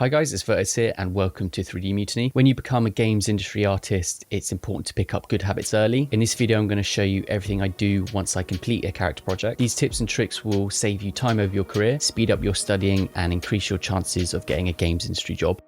Hi guys, it's Vertus here and welcome to 3D Mutiny. When you become a games industry artist, it's important to pick up good habits early. In this video, I'm going to show you everything I do once I complete a character project. These tips and tricks will save you time over your career, speed up your studying, and increase your chances of getting a games industry job.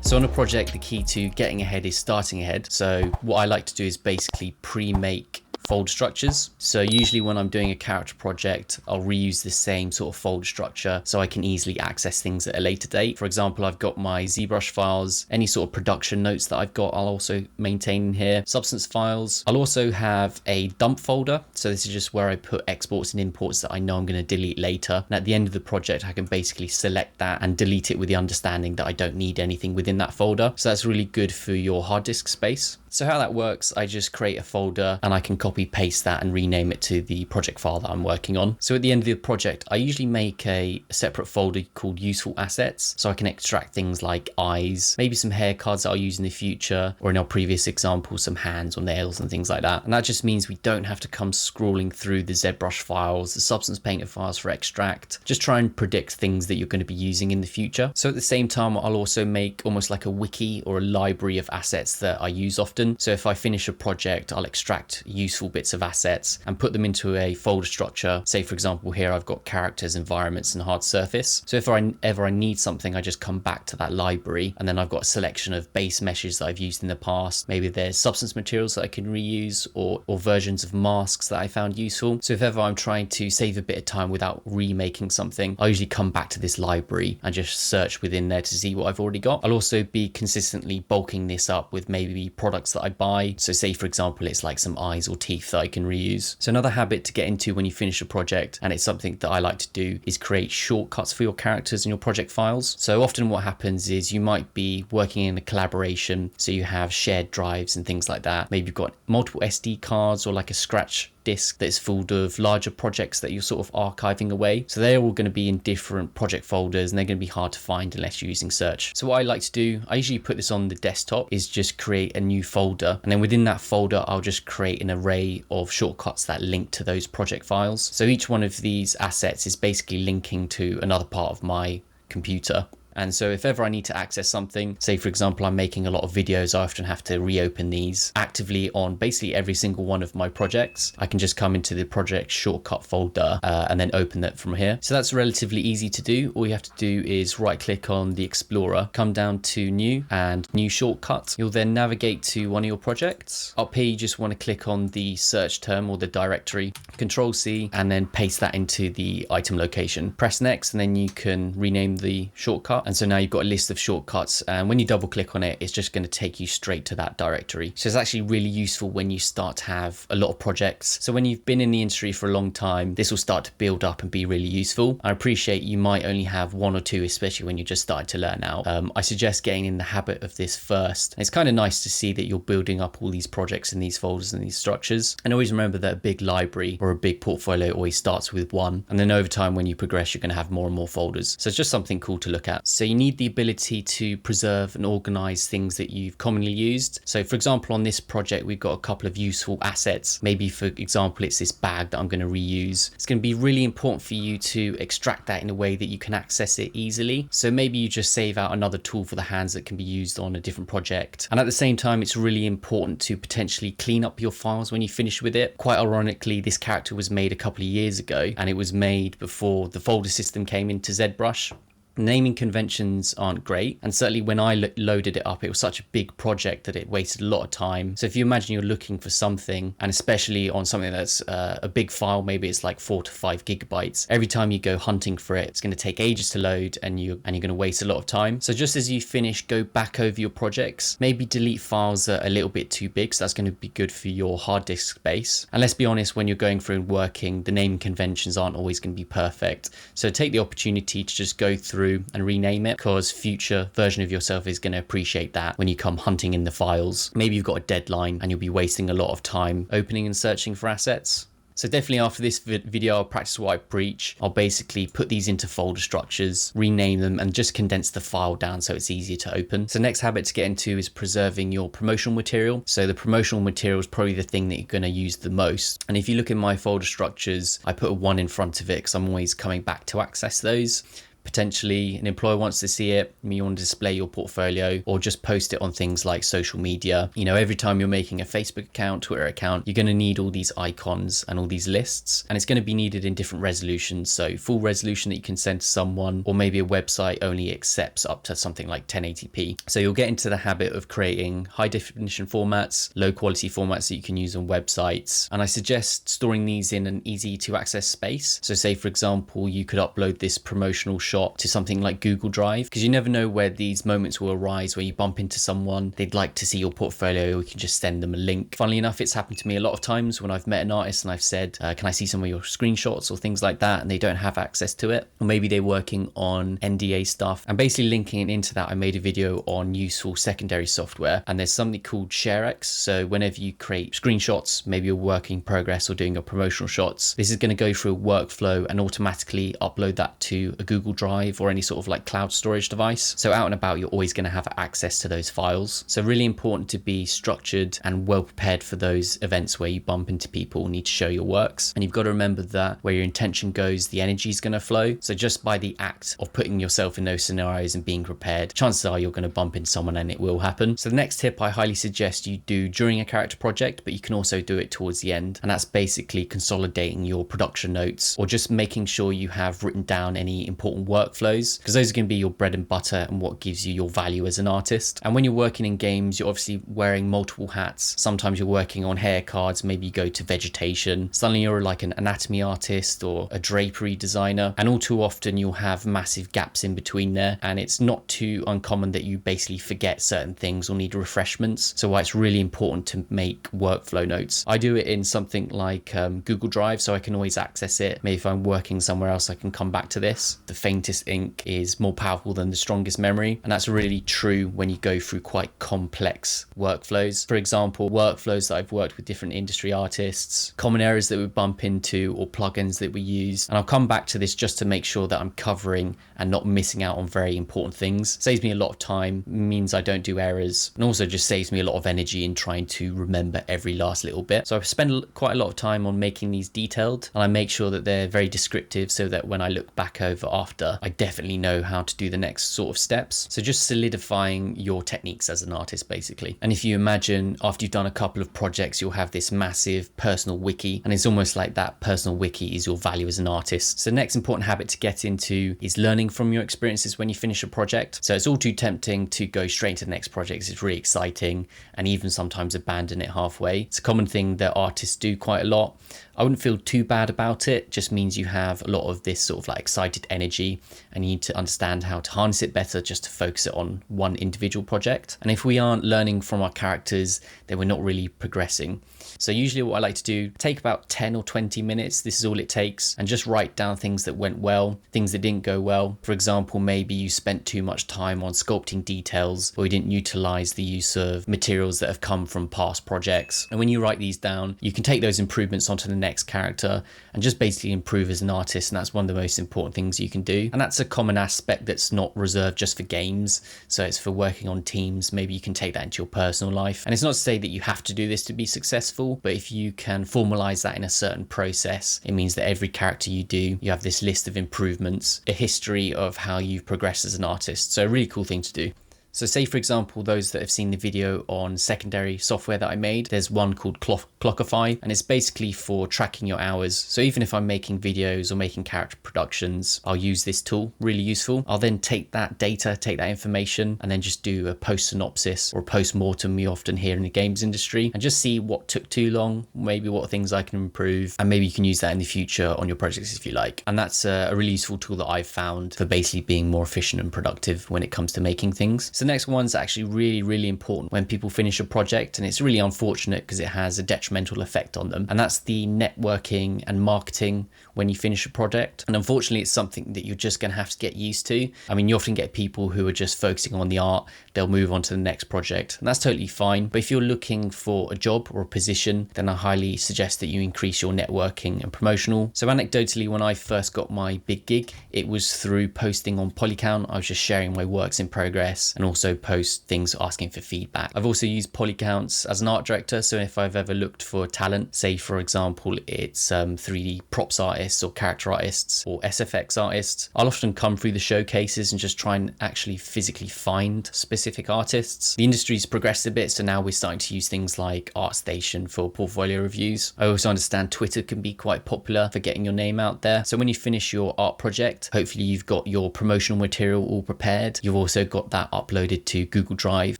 So on a project, the key to getting ahead is starting ahead. So what I like to do is basically pre-make folder structures. So usually when I'm doing a character project, I'll reuse the same sort of folder structure so I can easily access things at a later date. For example, I've got my ZBrush files, any sort of production notes that I've got, I'll also maintain in here, substance files. I'll also have a dump folder. So this is just where I put exports and imports that I know I'm going to delete later. And at the end of the project, I can basically select that and delete it with the understanding that I don't need anything within that folder. So that's really good for your hard disk space. So how that works, I just create a folder and I can copy paste that and rename it to the project file that I'm working on. So at the end of the project, I usually make a separate folder called useful assets. So I can extract things like eyes, maybe some hair cards that I'll use in the future, or in our previous example, some hands or nails and things like that. And that just means we don't have to come scrolling through the ZBrush files, the Substance Painter files for extract. Just try and predict things that you're going to be using in the future. So at the same time, I'll also make almost like a wiki or a library of assets that I use often. So if I finish a project, I'll extract useful bits of assets and put them into a folder structure. Say, for example, here I've got characters, environments, and hard surface. So if ever I need something, I just come back to that library, and then I've got a selection of base meshes that I've used in the past. Maybe there's substance materials that I can reuse or versions of masks that I found useful. So if ever I'm trying to save a bit of time without remaking something, I usually come back to this library and just search within there to see what I've already got. I'll also be consistently bulking this up with maybe products that I buy. So say, for example, it's like some eyes or teeth that I can reuse. So another habit to get into when you finish a project, and it's something that I like to do, is create shortcuts for your characters and your project files. So often what happens is you might be working in a collaboration, so you have shared drives and things like that. Maybe you've got multiple SD cards or like a scratch disk that's full of larger projects that you're sort of archiving away. So they're all going to be in different project folders and they're going to be hard to find unless you're using search. So what I like to do, I usually put this on the desktop, is just create a new folder. And then within that folder, I'll just create an array of shortcuts that link to those project files. So each one of these assets is basically linking to another part of my computer. And so if ever I need to access something, say for example, I'm making a lot of videos, I often have to reopen these actively on basically every single one of my projects. I can just come into the project shortcut folder and then open that from here. So that's relatively easy to do. All you have to do is right click on the Explorer, come down to new and new shortcut. You'll then navigate to one of your projects. Up here, you just want to click on the search term or the directory, Control C, and then paste that into the item location. Press next, and then you can rename the shortcut. And so now you've got a list of shortcuts, and when you double click on it, it's just going to take you straight to that directory. So it's actually really useful when you start to have a lot of projects. So when you've been in the industry for a long time, this will start to build up and be really useful. I appreciate you might only have one or two, especially when you're just starting to learn out. I suggest getting in the habit of this first. It's kind of nice to see that you're building up all these projects in these folders and these structures. And always remember that a big library or a big portfolio always starts with one. And then over time, when you progress, you're going to have more and more folders. So it's just something cool to look at. So you need the ability to preserve and organize things that you've commonly used. So for example, on this project, we've got a couple of useful assets. Maybe for example, it's this bag that I'm going to reuse. It's going to be really important for you to extract that in a way that you can access it easily. So maybe you just save out another tool for the hands that can be used on a different project. And at the same time, it's really important to potentially clean up your files when you finish with it. Quite ironically, this character was made a couple of years ago, and it was made before the folder system came into ZBrush. Naming conventions aren't great, and certainly when I loaded it up, it was such a big project that it wasted a lot of time. So if you imagine you're looking for something, and especially on something that's a big file, maybe it's like 4 to 5 gigabytes, every time you go hunting for it, it's going to take ages to load, and you're going to waste a lot of time. So just as you finish, go back over your projects, maybe delete files that are a little bit too big, so that's going to be good for your hard disk space. And let's be honest, when you're going through and working, the naming conventions aren't always going to be perfect. So take the opportunity to just go through and rename it, because future version of yourself is going to appreciate that when you come hunting in the files. Maybe you've got a deadline and you'll be wasting a lot of time opening and searching for assets. So definitely after this video, I'll practice what I preach. I'll basically put these into folder structures, rename them, and just condense the file down so it's easier to open. So next habit to get into is preserving your promotional material. So the promotional material is probably the thing that you're going to use the most. And if you look in my folder structures, I put a 1 in front of it because I'm always coming back to access those. Potentially an employer wants to see it, you want to display your portfolio, or just post it on things like social media. You know, every time you're making a Facebook account, Twitter account, you're going to need all these icons and all these lists, and it's going to be needed in different resolutions. So full resolution that you can send to someone, or maybe a website only accepts up to something like 1080p. So you'll get into the habit of creating high definition formats, low quality formats that you can use on websites. And I suggest storing these in an easy to access space. So say for example, you could upload this promotional shot to something like Google Drive, because you never know where these moments will arise where you bump into someone, they'd like to see your portfolio, or you can just send them a link. Funnily enough, it's happened to me a lot of times when I've met an artist and I've said, can I see some of your screenshots or things like that, and they don't have access to it, or maybe they're working on NDA stuff. And basically linking it into that, I made a video on useful secondary software, and there's something called ShareX. So whenever you create screenshots, maybe you're working in progress or doing your promotional shots, this is going to go through a workflow and automatically upload that to a Google Drive or any sort of like cloud storage device. So out and about, you're always going to have access to those files. So really important to be structured and well prepared for those events where you bump into people, need to show your works. And you've got to remember that where your intention goes, the energy is going to flow. So just by the act of putting yourself in those scenarios and being prepared, chances are you're going to bump into someone and it will happen. So the next tip I highly suggest you do during a character project, but you can also do it towards the end. And that's basically consolidating your production notes, or just making sure you have written down any important workflows, because those are going to be your bread and butter and what gives you your value as an artist. And when you're working in games, you're obviously wearing multiple hats. Sometimes you're working on hair cards, maybe you go to vegetation, suddenly you're like an anatomy artist or a drapery designer, and all too often you'll have massive gaps in between there, and it's not too uncommon that you basically forget certain things or need refreshments. So why it's really important to make workflow notes. I do it in something like Google Drive, so I can always access it. Maybe if I'm working somewhere else, I can come back to this. The faintest ink is more powerful than the strongest memory, and that's really true when you go through quite complex workflows. For example, workflows that I've worked with different industry artists, common errors that we bump into, or plugins that we use. And I'll come back to this just to make sure that I'm covering and not missing out on very important things. Saves me a lot of time, means I don't do errors, and also just saves me a lot of energy in trying to remember every last little bit. So I spend quite a lot of time on making these detailed, and I make sure that they're very descriptive so that when I look back over after, I definitely know how to do the next sort of steps. So just solidifying your techniques as an artist basically. And if you imagine after you've done a couple of projects, you'll have this massive personal wiki, and it's almost like that personal wiki is your value as an artist. So the next important habit to get into is learning from your experiences when you finish a project. So it's all too tempting to go straight to the next project. It's really exciting, and even sometimes abandon it halfway. It's a common thing that artists do quite a lot. I wouldn't feel too bad about it. Just means you have a lot of this sort of like excited energy, and you need to understand how to harness it better just to focus it on one individual project. And if we aren't learning from our characters, then we're not really progressing. So usually what I like to do, take about 10 or 20 minutes, this is all it takes, and just write down things that went well, things that didn't go well. For example, maybe you spent too much time on sculpting details, or you didn't utilize the use of materials that have come from past projects. And when you write these down, you can take those improvements onto the next character and just basically improve as an artist. And that's one of the most important things you can do. And that's a common aspect that's not reserved just for games. So it's for working on teams. Maybe you can take that into your personal life. And it's not to say that you have to do this to be successful, but if you can formalize that in a certain process, it means that every character you do, you have this list of improvements, a history of how you've progressed as an artist. So a really cool thing to do. So say, for example, those that have seen the video on secondary software that I made, there's one called Clockify, and it's basically for tracking your hours. So even if I'm making videos or making character productions, I'll use this tool, really useful. I'll then take that data, take that information, and then just do a post synopsis or a post-mortem we often hear in the games industry, and just see what took too long, maybe what things I can improve, and maybe you can use that in the future on your projects if you like. And that's a really useful tool that I've found for basically being more efficient and productive when it comes to making things. So So the next one's actually really important when people finish a project, and it's really unfortunate because it has a detrimental effect on them. And that's the networking and marketing when you finish a project. And unfortunately, it's something that you're just going to have to get used to. I mean, you often get people who are just focusing on the art, they'll move on to the next project, and that's totally fine. But if you're looking for a job or a position, then I highly suggest that you increase your networking and promotional. So anecdotally, when I first got my big gig, it was through posting on Polycount. I was just sharing my works in progress and also post things asking for feedback. I've also used Polycounts as an art director. So if I've ever looked for talent, say for example, it's 3D props artists or character artists or SFX artists, I'll often come through the showcases and just try and actually physically find specific artists. The industry's progressed a bit, so now we're starting to use things like ArtStation for portfolio reviews. I also understand Twitter can be quite popular for getting your name out there. So when you finish your art project, hopefully you've got your promotional material all prepared. You've also got that uploaded to Google Drive.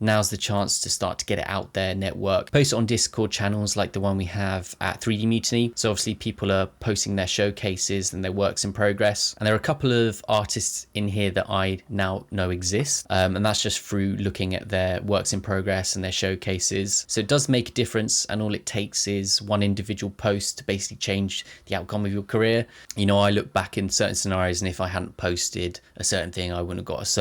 Now's the chance to start to get it out there, network, post it on Discord channels like the one we have at 3D Mutiny. So obviously people are posting their showcases and their works in progress. And there are a couple of artists in here that I now know exist. And that's just through looking at their works in progress and their showcases. So it does make a difference, and all it takes is one individual post to basically change the outcome of your career. You know, I look back in certain scenarios, and if I hadn't posted a certain thing, I wouldn't have got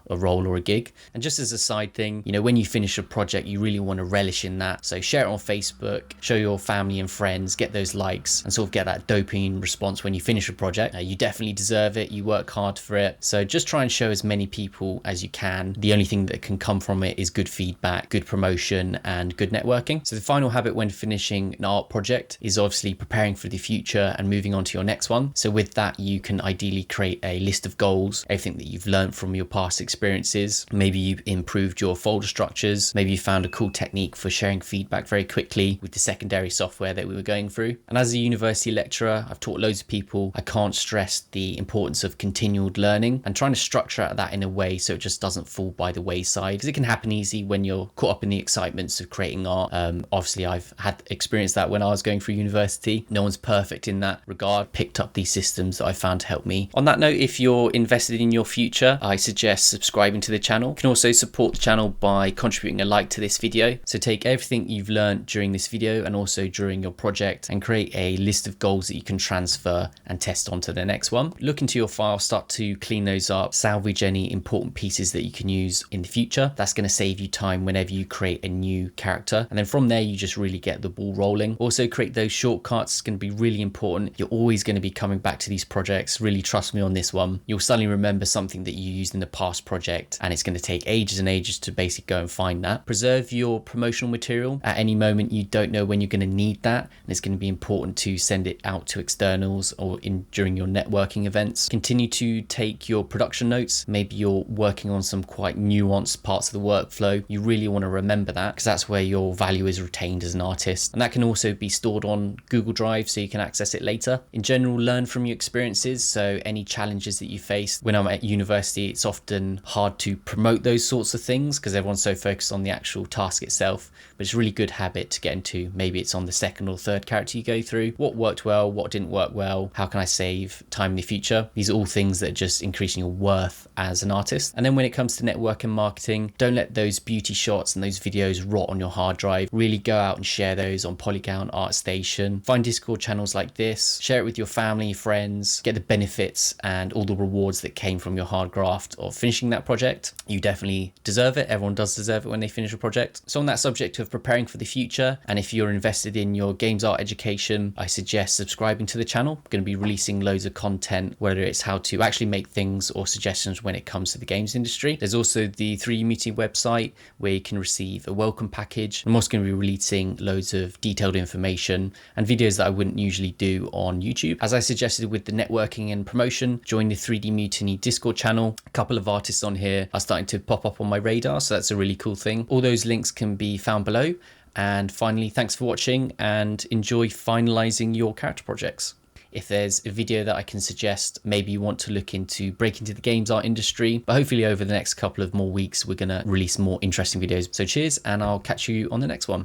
a role or a gig. And just as a side thing, you know, when you finish a project, you really want to relish in that. So share it on Facebook, show your family and friends, get those likes, and sort of get that dopamine response when you finish a project. You definitely deserve it. You work hard for it. So just try and show as many people as you can. The only thing that can come from it is good feedback, good promotion, and good networking. So the final habit when finishing an art project is obviously preparing for the future and moving on to your next one. So with that, you can ideally create a list of goals, everything that you've learned from your past experiences. Maybe you've improved your folder structures. Maybe you found a cool technique for sharing feedback very quickly with the secondary software that we were going through. And as a university lecturer, I've taught loads of people. I can't stress the importance of continual learning and trying to structure that in a way so it just doesn't fall by the wayside, because it can happen easy when you're caught up in the excitements of creating art. Obviously, I've had experienced that when I was going through university. No one's perfect in that regard. Picked up these systems that I found to help me. On that note, if you're invested in your future, I suggest subscribing to the channel. You can also support the channel by contributing a like to this video. So take everything you've learned during this video and also during your project and create a list of goals that you can transfer and test onto the next one. Look into your file, start to clean those up, salvage any important pieces that you can use in the future. That's going to save you time whenever you create a new character. And then from there, you just really get the ball rolling. Also create those shortcuts. It's going to be really important. You're always going to be coming back to these projects. Really trust me on this one. You'll suddenly remember something that you used in the past project, and it's going to take ages and ages to basically go and find that. Preserve your promotional material. At any moment, you don't know when you're going to need that, and it's going to be important to send it out to externals or during your networking events. Continue to take your production notes. Maybe you're working on some quite nuanced parts of the workflow. You really want to remember that, because that's where your value is retained as an artist, and that can also be stored on Google Drive so you can access it later. In general, learn from your experiences. So any challenges that you face. When I'm at university, it's often hard to promote those sorts of things because everyone's so focused on the actual task itself, but it's a really good habit to get into. Maybe it's on the second or third character you go through. What worked well, what didn't work well, how can I save time in the future? These are all things that are just increasing your worth as an artist. And then when it comes to network and marketing, don't let those beauty shots and those videos rot on your hard drive. Really go out and share those on Polycount, ArtStation. Find Discord channels like this, share it with your family, friends, get the benefits and all the rewards that came from your hard graft of finishing that project. You definitely deserve it. Everyone does deserve it when they finish a project. So on that subject of preparing for the future, and if you're invested in your games art education, I suggest subscribing to the channel. I'm going to be releasing loads of content, whether it's how to actually make things or suggestions when it comes to the games industry. There's also the 3D Mutiny website where you can receive a welcome package. I'm also going to be releasing loads of detailed information and videos that I wouldn't usually do on YouTube. As I suggested with the networking and promotion, join the 3D Mutiny Discord channel. A couple of artists on here are starting to pop up on my radar, so that's a really cool thing. All those links can be found below. And finally, thanks for watching and enjoy finalizing your character projects. If there's a video that I can suggest, maybe you want to look into breaking into the games art industry, but hopefully over the next couple of more weeks, we're going to release more interesting videos. So cheers, and I'll catch you on the next one.